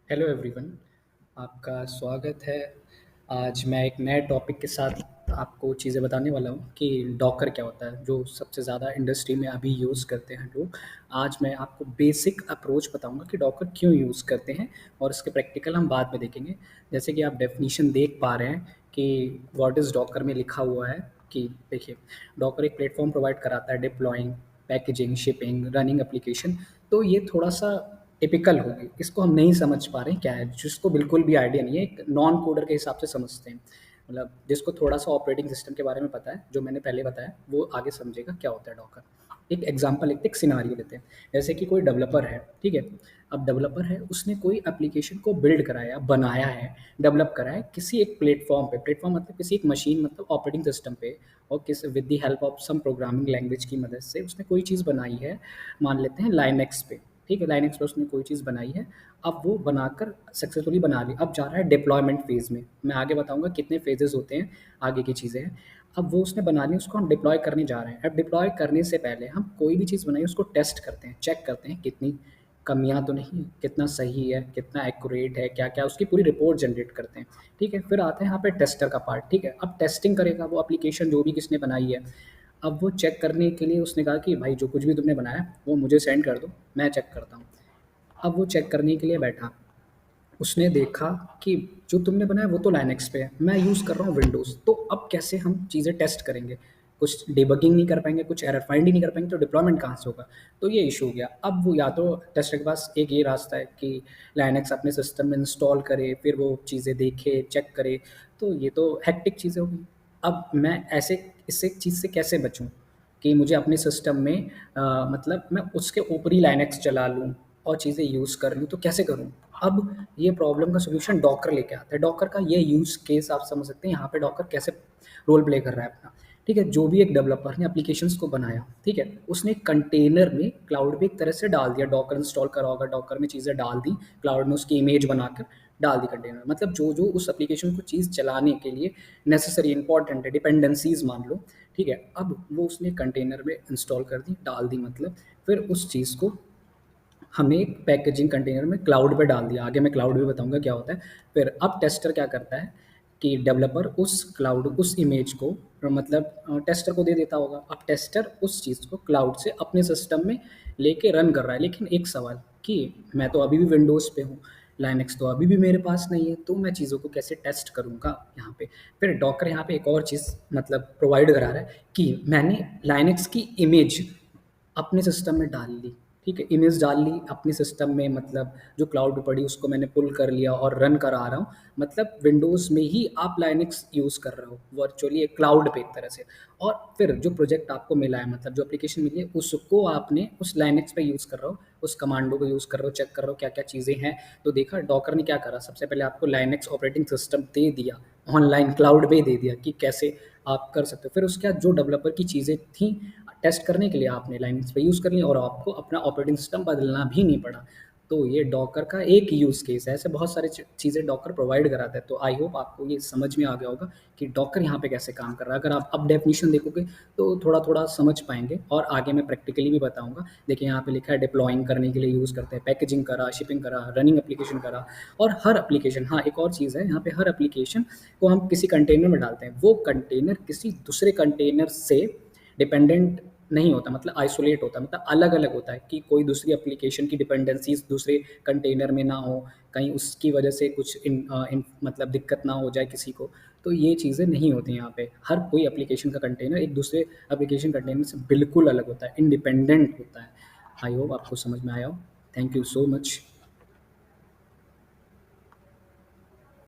Hello everyone, आपका स्वागत है। आज मैं एक नए टॉपिक के साथ आपको चीज़ें बताने वाला हूँ कि डॉकर क्या होता है, जो सबसे ज़्यादा इंडस्ट्री में अभी यूज़ करते हैं लोग। आज मैं आपको बेसिक अप्रोच बताऊँगा कि डॉकर क्यों यूज़ करते हैं और इसके प्रैक्टिकल हम बाद में देखेंगे। जैसे कि आप डेफिनिशन देख पा रहे हैं कि व्हाट इज़ डॉकर में लिखा हुआ है कि देखिए, डॉकर एक प्लेटफ़ॉर्म प्रोवाइड कराता है deploying, packaging, shipping, running application. तो ये थोड़ा-सा टिपिकल होगी, इसको हम नहीं समझ पा रहे हैं क्या है, जिसको बिल्कुल भी आइडिया नहीं है, एक नॉन कोडर के हिसाब से समझते हैं। मतलब जिसको थोड़ा-सा ऑपरेटिंग सिस्टम के बारे में पता है, जो मैंने पहले बताया, वो आगे समझेगा क्या होता है डॉकर। एक एग्ज़ाम्पल लेते हैं, एक सिनेरियो लेते हैं। जैसे कि कोई डेवलपर है, ठीक है? अब डेवलपर है, उसने कोई एप्लीकेशन को बिल्ड कराया, बनाया है, डेवलप करा है किसी एक प्लेटफ़ॉर्म पे। प्लेटफ़ॉर्म मतलब किसी एक मशीन, मतलब ऑपरेटिंग सिस्टम पे, और किस with the help of some programming language की मदद से उसने कोई चीज़ बनाई है, मान लेते हैं लाइनक्स पे। ठीक है, लाइनक्स पे उसने कोई चीज़ बनाई है। अब वो बनाकर सक्सेसफुली बना ली, अब जा रहा है डिप्लॉयमेंट फेज़ में। मैं आगे बताऊँगा कितने फेजेज़ होते हैं, आगे की चीज़ें हैं। अब वो उसने बना ली, उसको हम डिप्लॉय करने जा रहे हैं। अब डिप्लॉय करने से पहले हम कोई भी चीज़ बनाई उसको टेस्ट करते हैं, चेक करते हैं कितनी कमियाँ तो नहीं, कितना सही है, कितना एक्यूरेट है, क्या-क्या, उसकी पूरी रिपोर्ट जनरेट करते हैं। ठीक है, फिर आता है यहाँ पे टेस्टर का पार्ट। ठीक है, अब टेस्टिंग करेगा वो एप्लीकेशन जो भी किसने बनाई है। अब वो चेक करने के लिए उसने कहा कि भाई जो कुछ भी तुमने बनाया वो मुझे सेंड कर दो, मैं चेक करता हूँ। अब वो चेक करने के लिए बैठा, उसने देखा कि जो तुमने बनाया वो तो लाइनक्स पे है, मैं यूज़ कर रहा हूँ विंडोज़, तो अब कैसे हम चीज़ें टेस्ट करेंगे? कुछ डिबगिंग नहीं कर पाएँगे, कुछ एरर फाइंड ही नहीं कर पाएँगे, तो डिप्लॉयमेंट कहाँ से होगा? तो ये इश्यू हो गया। अब वो या तो टेस्टर के पास एक ये रास्ता है कि लाइनक्स अपने सिस्टम में इंस्टॉल करे, फिर वो चीज़ें देखे, चेक करे, तो ये तो हेक्टिक चीज़ें हो गई। अब मैं ऐसे इससे चीज़ से कैसे बचूँ कि मुझे अपने सिस्टम में मतलब मैं उसके ऊपर ही लाइनक्स चला लूँ और चीज़ें यूज़ कर लूँ, तो कैसे करूँ? अब ये प्रॉब्लम का सॉल्यूशन डॉकर लेके आता है। डॉकर का ये यूज़ केस आप समझ सकते हैं, यहाँ पे डॉकर कैसे रोल प्ले कर रहा है अपना। ठीक है, जो भी एक डेवलपर ने एप्लीकेशंस को बनाया, ठीक है, उसने कंटेनर में क्लाउड पे एक तरह से डाल दिया, डॉकर इंस्टॉल करा होगा, डॉकर में चीज़ें डाल दी, क्लाउड में उसकी इमेज बनाकर डाल दी कंटेनर। मतलब जो-जो उस एप्लीकेशन को चीज़ चलाने के लिए नेसेसरी इंपॉर्टेंट है, डिपेंडेंसीज़ मान लो, ठीक है, अब वो उसने कंटेनर में इंस्टॉल कर दी, डाल दी मतलब, फिर उस चीज़ को हमने एक पैकेजिंग कंटेनर में क्लाउड पे डाल दिया। आगे मैं क्लाउड भी बताऊँगा क्या होता है। फिर अब टेस्टर क्या करता है कि डेवलपर उस क्लाउड, उस इमेज को मतलब टेस्टर को दे देता होगा। अब टेस्टर उस चीज़ को क्लाउड से अपने सिस्टम में लेके रन कर रहा है। लेकिन एक सवाल कि मैं तो अभी भी विंडोज़ पे हूँ, लाइनक्स तो अभी भी मेरे पास नहीं है, तो मैं चीज़ों को कैसे टेस्ट करूँगा यहाँ पे? फिर डॉकर यहाँ पे एक और चीज़ मतलब प्रोवाइड करा रहा है कि मैंने लाइनक्स की इमेज अपने सिस्टम में डाल ली, ठीक है? इमेज डाल ली अपने सिस्टम में, मतलब जो क्लाउड पे पड़ी उसको मैंने पुल कर लिया और रन करा रहा हूँ। मतलब विंडोज़ में ही आप लाइनक्स यूज़ कर रहे हो, वर्चुअली एक क्लाउड पे एक तरह से। और फिर जो प्रोजेक्ट आपको मिला है, मतलब जो एप्लीकेशन मिली है, उसको आपने उस लाइनक्स पे यूज़ कर रहे हो, उस कमांडो को यूज़ कर रहे हो, चेक कर रहे हो क्या-क्या चीज़ें हैं। तो देखा डॉकर ने क्या करा, सबसे पहले आपको लाइनक्स ऑपरेटिंग सिस्टम दे दिया, ऑनलाइन क्लाउड पे दे दिया कि कैसे आप कर सकते हो। फिर उसके बाद जो डेवलपर की चीज़ें थी टेस्ट करने के लिए आपने लाइनक्स पे यूज़ कर ली और आपको अपना ऑपरेटिंग सिस्टम बदलना भी नहीं पड़ा। तो ये डॉकर का एक यूज़ केस है, ऐसे बहुत सारी चीज़ें डॉकर प्रोवाइड कराता है। तो आई होप आपको ये समझ में आ गया होगा कि डॉकर यहाँ पे कैसे काम कर रहा है। अगर आप अब डेफिनिशन देखोगे तो थोड़ा-थोड़ा समझ पाएँगे और आगे मैं प्रैक्टिकली भी बताऊँगा। देखिए यहाँ पे लिखा है डिप्लॉइंग करने के लिए यूज़ करते हैं, पैकेजिंग करा, शिपिंग करा, रनिंग एप्लीकेशन करा, और हर एप्लीकेशन, हाँ, एक और चीज़ है यहाँ पे, हर एप्लीकेशन को हम किसी कंटेनर में डालते हैं। वो कंटेनर किसी दूसरे कंटेनर से डिपेंडेंट नहीं होता, मतलब आइसोलेट होता है, मतलब अलग-अलग होता है कि कोई दूसरी एप्लीकेशन की डिपेंडेंसीज़ दूसरे कंटेनर में ना हो, कहीं उसकी वजह से कुछ मतलब दिक्कत ना हो जाए किसी को। तो ये चीज़ें नहीं होती यहाँ पे। हर कोई एप्लीकेशन का कंटेनर एक दूसरे एप्लीकेशन कंटेनर से बिल्कुल अलग होता है, इंडिपेंडेंट होता है। आई होप आपको समझ में आया हो। Thank you so much.